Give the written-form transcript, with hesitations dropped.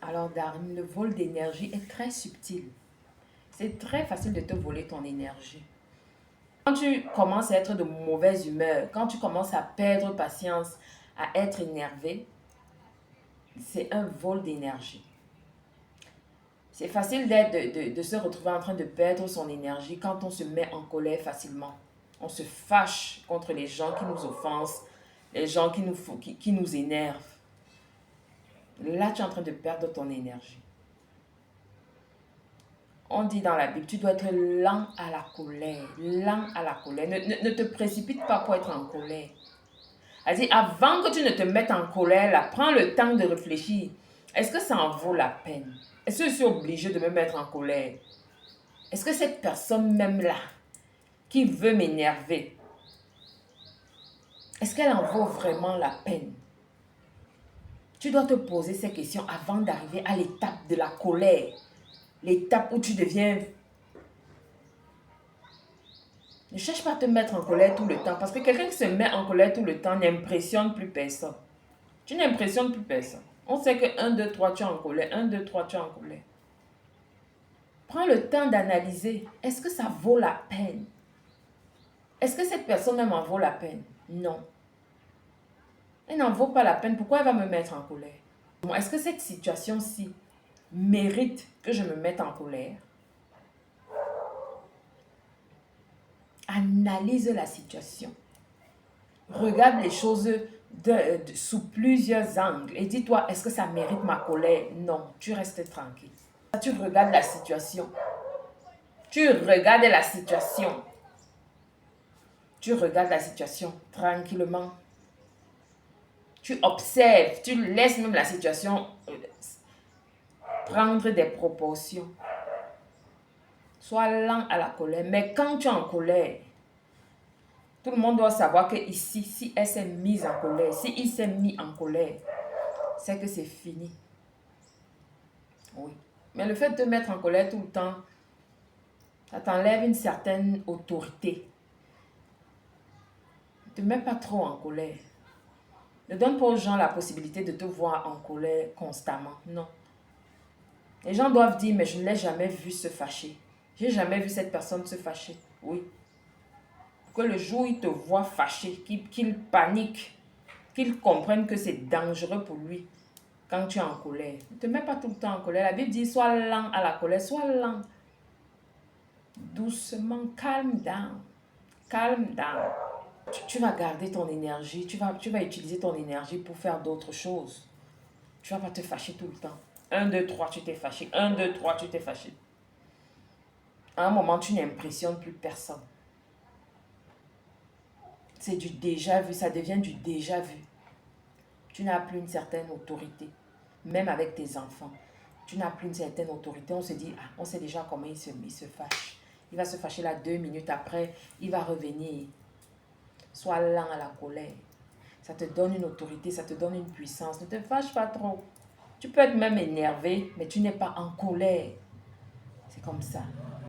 Alors, Darim, le vol d'énergie est très subtil. C'est très facile de te voler ton énergie. Quand tu commences à être de mauvaise humeur, quand tu commences à perdre patience, à être énervé, c'est un vol d'énergie. C'est facile de se retrouver en train de perdre son énergie quand on se met en colère facilement. On se fâche contre les gens qui nous offensent, les gens qui nous énervent. Là, tu es en train de perdre ton énergie. On dit dans la Bible, tu dois être lent à la colère. Lent à la colère. Ne te précipite pas pour être en colère. C'est-à-dire, avant que tu ne te mettes en colère, là, prends le temps de réfléchir. Est-ce que ça en vaut la peine? Est-ce que je suis obligée de me mettre en colère? Est-ce que cette personne même là, qui veut m'énerver, est-ce qu'elle en vaut vraiment la peine? Tu dois te poser ces questions avant d'arriver à l'étape de la colère. L'étape où tu deviens... Ne cherche pas à te mettre en colère tout le temps. Parce que quelqu'un qui se met en colère tout le temps n'impressionne plus personne. Tu n'impressionnes plus personne. On sait que 1, 2, 3, tu es en colère. 1, 2, 3, tu es en colère. Prends le temps d'analyser. Est-ce que ça vaut la peine? Est-ce que cette personne même en vaut la peine? Non. Elle n'en vaut pas la peine. Pourquoi elle va me mettre en colère? Est-ce que cette situation-ci mérite que je me mette en colère? Analyse la situation. Regarde les choses sous plusieurs angles et dis-toi, est-ce que ça mérite ma colère? Non, tu restes tranquille. Tu regardes la situation. Tu regardes la situation. Tu regardes la situation tranquillement. Tu observes, tu laisses même la situation prendre des proportions. Sois lent à la colère. Mais quand tu es en colère, tout le monde doit savoir que ici, si elle s'est mise en colère, si il s'est mis en colère, c'est que c'est fini. Oui. Mais le fait de te mettre en colère tout le temps, ça t'enlève une certaine autorité. Ne te mets pas trop en colère. Ne donne pas aux gens la possibilité de te voir en colère constamment. Non. Les gens doivent dire, mais je ne l'ai jamais vu se fâcher. J'ai jamais vu cette personne se fâcher. Oui. Que le jour où il te voit fâché, qu'il panique, qu'il comprenne que c'est dangereux pour lui quand tu es en colère. Ne te mets pas tout le temps en colère. La Bible dit, sois lent à la colère, sois lent. Doucement, calm down. Calm down. Tu vas garder ton énergie, tu vas utiliser ton énergie pour faire d'autres choses. Tu ne vas pas te fâcher tout le temps. 1, 2, 3, tu t'es fâché. 1, 2, 3, tu t'es fâché. À un moment, tu n'impressionnes plus personne. C'est du déjà vu, ça devient du déjà vu. Tu n'as plus une certaine autorité, même avec tes enfants. Tu n'as plus une certaine autorité. On se dit, ah, on sait déjà comment il se fâche. Il va se fâcher là 2 minutes après, il va revenir. Sois lent à la colère. Ça te donne une autorité, ça te donne une puissance. Ne te fâche pas trop. Tu peux être même énervé, mais tu n'es pas en colère. C'est comme ça.